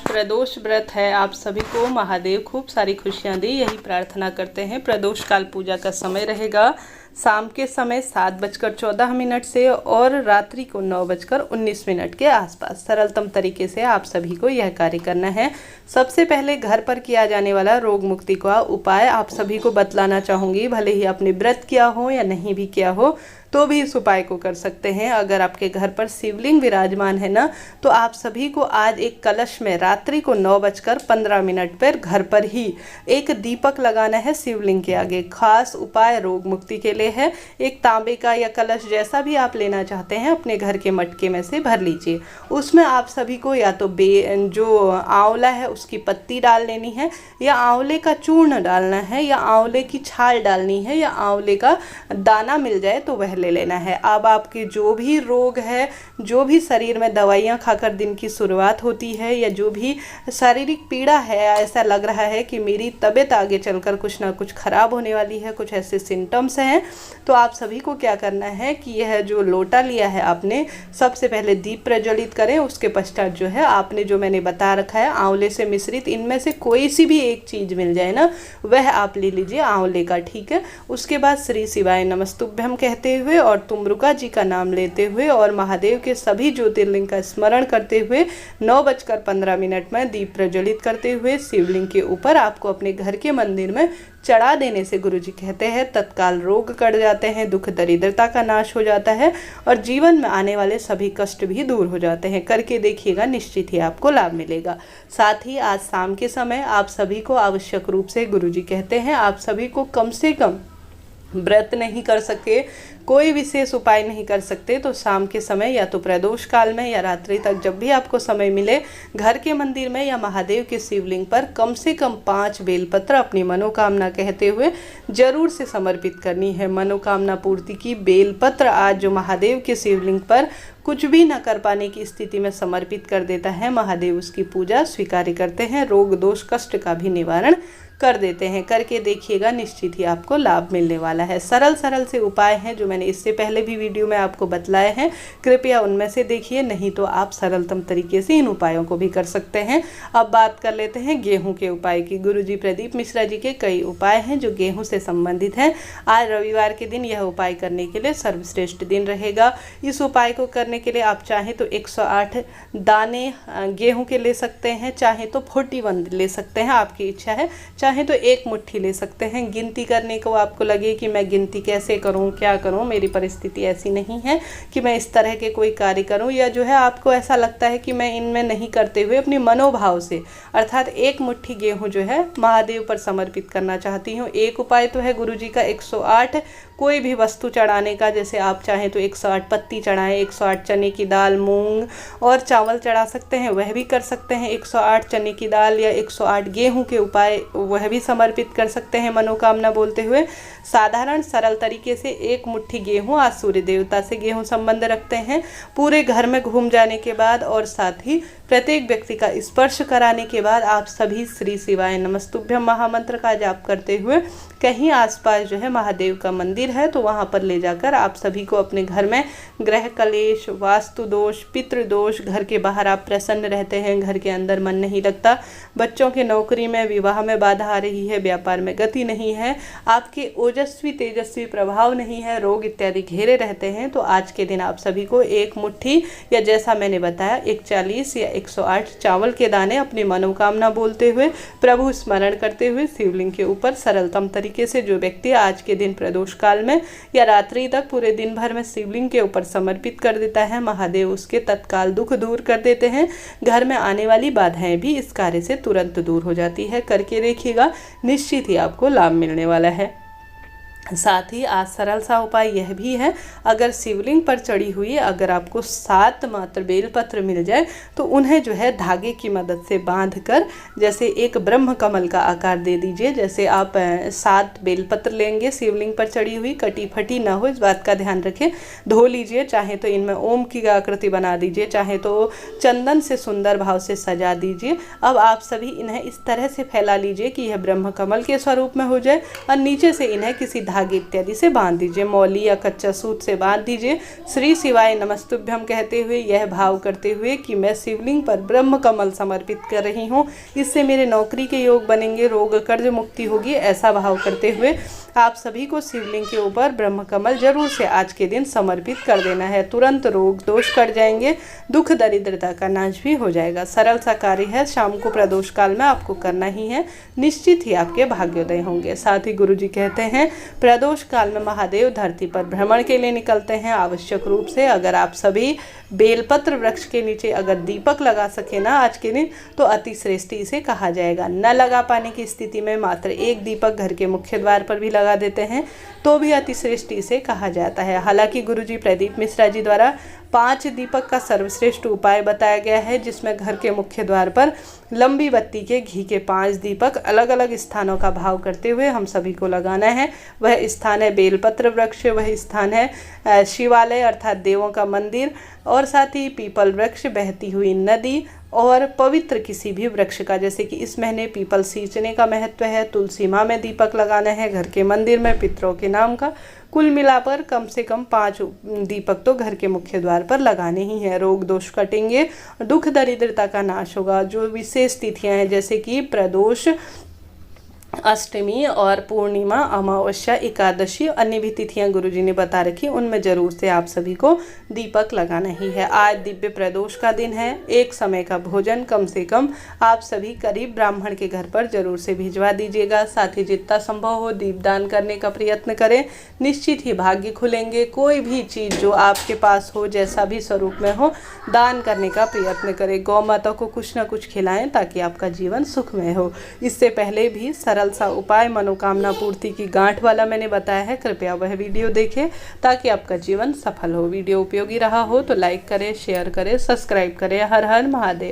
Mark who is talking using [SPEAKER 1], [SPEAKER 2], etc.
[SPEAKER 1] प्रदोष व्रत है, आप सभी को महादेव खूब सारी खुशियां दे, यही प्रार्थना करते हैं। प्रदोष काल पूजा का समय रहेगा शाम के समय 7:14 से और रात्रि को 9:19 के आसपास। सरलतम तरीके से आप सभी को यह कार्य करना है। सबसे पहले घर पर किया जाने वाला रोग मुक्ति का उपाय आप सभी को बतलाना चाहूँगी। भले ही आपने व्रत किया हो या नहीं भी किया हो तो भी इस उपाय को कर सकते हैं। अगर आपके घर पर शिवलिंग विराजमान है ना, तो आप सभी को आज एक कलश में रात्रि को 9:15 पर घर पर ही एक दीपक लगाना है शिवलिंग के आगे। खास उपाय रोग मुक्ति के लिए है। एक तांबे का या कलश जैसा भी आप लेना चाहते हैं अपने घर के मटके में से भर लीजिए। उसमें आप सभी को या तो जो आंवला है उसकी पत्ती डाल लेनी है, या आंवले का चूर्ण डालना है, या आंवले की छाल डालनी है, या आंवले का दाना मिल जाए तो वह ले लेना है। अब आपके जो भी रोग है, जो भी शरीर में दवाइयाँ खाकर दिन की शुरुआत होती है, या जो भी शारीरिक पीड़ा है, ऐसा लग रहा है कि मेरी तबीयत आगे चलकर कुछ ना कुछ खराब होने वाली है, कुछ ऐसे सिम्टम्स हैं, तो आप सभी को क्या करना है कि यह जो लोटा लिया है आपने, सबसे पहले दीप प्रज्वलित करें। उसके पश्चात जो है आपने जो मैंने बता रखा है आंवले से मिश्रित, इनमें से कोई सी भी एक चीज़ मिल जाए ना, वह आप ले लीजिए आंवले का, ठीक है। उसके बाद श्री शिवाय नमस्तुभ्यम कहते हुए और तुम्रुका जी का नाम लेते हुए और महादेव के सभी ज्योतिर्लिंग का स्मरण करते हुए 9:15 में दीप प्रज्वलित करते हुए शिवलिंग के ऊपर आपको अपने घर के मंदिर में चढ़ा देने से गुरुजी कहते हैं तत्काल रोग कट जाते हैं, दुख दरिद्रता का नाश हो जाता है और जीवन में आने वाले सभी कष्ट भी दूर हो जाते हैं। करके देखिएगा, निश्चित ही आपको लाभ मिलेगा। साथ ही आज शाम के समय आप सभी को आवश्यक रूप से गुरुजी कहते हैं आप सभी को कम से कम व्रत नहीं कर सके, कोई विशेष उपाय नहीं कर सकते, तो शाम के समय या तो प्रदोष काल में या रात्रि तक जब भी आपको समय मिले, घर के मंदिर में या महादेव के शिवलिंग पर कम से कम 5 बेलपत्र अपनी मनोकामना कहते हुए जरूर से समर्पित करनी है। मनोकामना पूर्ति की बेलपत्र आज जो महादेव के शिवलिंग पर कुछ भी न कर पाने की स्थिति में समर्पित कर देता है, महादेव उसकी पूजा स्वीकार करते हैं, रोग दोष कष्ट का भी निवारण कर देते हैं। करके देखिएगा, निश्चित ही आपको लाभ मिलने वाला है। सरल से उपाय हैं जो मैंने इससे पहले भी वीडियो में आपको बतलाए हैं, कृपया उनमें से देखिए, नहीं तो आप सरलतम तरीके से इन उपायों को भी कर सकते हैं। अब बात कर लेते हैं गेहूं के उपाय की। गुरुजी प्रदीप मिश्रा जी के कई उपाय हैं जो गेहूं से संबंधित हैं। आज रविवार के दिन यह उपाय करने के लिए सर्वश्रेष्ठ दिन रहेगा। इस उपाय को करने के लिए आप चाहें तो 108 दाने गेहूँ के ले सकते हैं, चाहे तो 41 ले सकते हैं, आपकी इच्छा है। चाहे तो एक मुट्ठी ले सकते हैं। गिनती करने को आपको लगे कि मैं गिनती कैसे करूं, क्या करूं, मेरी परिस्थिति ऐसी नहीं है कि मैं इस तरह के कोई कार्य करूं, या जो है आपको ऐसा लगता है कि मैं इनमें नहीं करते हुए अपनी मनोभाव से अर्थात एक मुट्ठी गेहूं जो है महादेव पर समर्पित करना चाहती हूं। एक उपाय तो है गुरुजी का 108 कोई भी वस्तु चढ़ाने का, जैसे आप चाहें तो 108 पत्ती चढ़ाएं, 108 चने की दाल, मूंग और चावल चढ़ा सकते हैं, वह भी कर सकते हैं। 108 चने की दाल या 108 गेहूं के उपाय वह भी समर्पित कर सकते हैं मनोकामना बोलते हुए। साधारण सरल तरीके से एक मुट्ठी गेहूं, आज सूर्य देवता से गेहूं संबंध रखते हैं, पूरे घर में घूम जाने के बाद और साथ ही प्रत्येक व्यक्ति का स्पर्श कराने के बाद आप सभी श्री शिवाय नमस्तुभ्यम महामंत्र का जाप करते हुए कहीं आसपास जो है महादेव का मंदिर है तो वहां पर ले जाकर आप सभी को अपने घर में ग्रह कलेश, वास्तु दोष, पितृदोष, घर के बाहर आप प्रसन्न रहते हैं, घर के अंदर मन नहीं लगता, बच्चों के नौकरी में विवाह में बाधा आ रही है, व्यापार में गति नहीं है, आपके ओजस्वी तेजस्वी प्रभाव नहीं है, रोग इत्यादि घेरे रहते हैं, तो आज के दिन आप सभी को एक मुट्ठी या जैसा मैंने बताया 41 या 108 चावल के दाने अपनी मनोकामना बोलते हुए प्रभु स्मरण करते हुए शिवलिंग के ऊपर सरलतम तरीके से जो व्यक्ति आज के दिन प्रदोष काल में या रात्रि तक पूरे दिन भर में शिवलिंग के ऊपर समर्पित कर देता है, महादेव उसके तत्काल दुख दूर कर देते हैं। घर में आने वाली बाधाएं भी इस कार्य से तुरंत दूर हो जाती है। करके देखिएगा, निश्चित ही आपको लाभ मिलने वाला है। साथ ही आज सरल सा उपाय यह भी है, अगर शिवलिंग पर चढ़ी हुई अगर आपको 7 मात्र बेलपत्र मिल जाए तो उन्हें जो है धागे की मदद से बांधकर जैसे एक ब्रह्म कमल का आकार दे दीजिए। जैसे आप 7 बेलपत्र लेंगे, शिवलिंग पर चढ़ी हुई कटी फटी ना हो, इस बात का ध्यान रखें, धो लीजिए, चाहे तो इनमें ओम की आकृति बना दीजिए, चाहे तो चंदन से सुंदर भाव से सजा दीजिए। अब आप सभी इन्हें इस तरह से फैला लीजिए कि यह ब्रह्म कमल के स्वरूप में हो जाए और नीचे से इन्हें किसी धागे इत्यादि से बांध दीजिए। मौली या कच्चा सूत से बांध दीजिए। श्री शिवाय नमस्तुभ्यम कहते हुए, यह भाव करते हुए कि मैं शिवलिंग पर ब्रह्म कमल समर्पित कर रही हूँ, इससे मेरे नौकरी के योग बनेंगे, रोग कर्ज मुक्ति होगी, ऐसा भाव करते हुए आप सभी को शिवलिंग के ऊपर ब्रह्म कमल जरूर से आज के दिन समर्पित कर देना है। तुरंत रोग दोष कट जाएंगे, दुख दरिद्रता का नाश भी हो जाएगा। सरल सा कार्य है, शाम को प्रदोष काल में आपको करना ही है, निश्चित ही आपके भाग्योदय होंगे। साथ ही गुरुजी कहते हैं प्रदोष काल में महादेव धरती पर भ्रमण के लिए निकलते हैं। आवश्यक रूप से अगर आप सभी बेलपत्र वृक्ष के नीचे अगर दीपक लगा सके ना आज के दिन, तो अति श्रेष्ठ इसे कहा जाएगा। न लगा पाने की स्थिति में मात्र एक दीपक घर के मुख्य द्वार पर भी लगा देते हैं तो भी अति श्रेष्ठ इसे कहा जाता है। हालांकि गुरुजी प्रदीप मिश्रा जी द्वारा 5 दीपक का सर्वश्रेष्ठ उपाय बताया गया है, जिसमें घर के मुख्य द्वार पर लंबी बत्ती के घी के 5 दीपक अलग अलग स्थानों का भाव करते हुए हम सभी को लगाना है। वह स्थान है बेलपत्र वृक्ष, वह स्थान है शिवालय अर्थात देवों का मंदिर, और साथ ही पीपल वृक्ष, बहती हुई नदी और पवित्र किसी भी वृक्ष का, जैसे कि इस महीने पीपल सींचने का महत्व है। तुलसी माँ में दीपक लगाना है, घर के मंदिर में पितरों के नाम का। कुल मिलाकर कम से कम 5 दीपक तो घर के मुख्य द्वार पर लगाने ही हैं। रोग दोष कटेंगे, दुख दरिद्रता का नाश होगा। जो विशेष तिथियां हैं जैसे कि प्रदोष, अष्टमी और पूर्णिमा, अमावस्या, एकादशी, अन्य भी तिथियां गुरुजी ने बता रखी, उनमें जरूर से आप सभी को दीपक लगाना ही है। आज दिव्य प्रदोष का दिन है। एक समय का भोजन कम से कम आप सभी करीब ब्राह्मण के घर पर जरूर से भिजवा दीजिएगा। साथ ही जितना संभव हो दीपदान करने का प्रयत्न करें, निश्चित ही भाग्य खुलेंगे। कोई भी चीज़ जो आपके पास हो, जैसा भी स्वरूप में हो, दान करने का प्रयत्न करें। गौ माता को कुछ ना कुछ खिलाएं ताकि आपका जीवन सुखमय हो। इससे पहले भी सरल सा उपाय मनोकामना पूर्ति की गांठ वाला मैंने बताया है, कृपया वह वीडियो देखें ताकि आपका जीवन सफल हो। वीडियो उपयोगी रहा हो तो लाइक करें, शेयर करें, सब्सक्राइब करें। हर हर महादेव।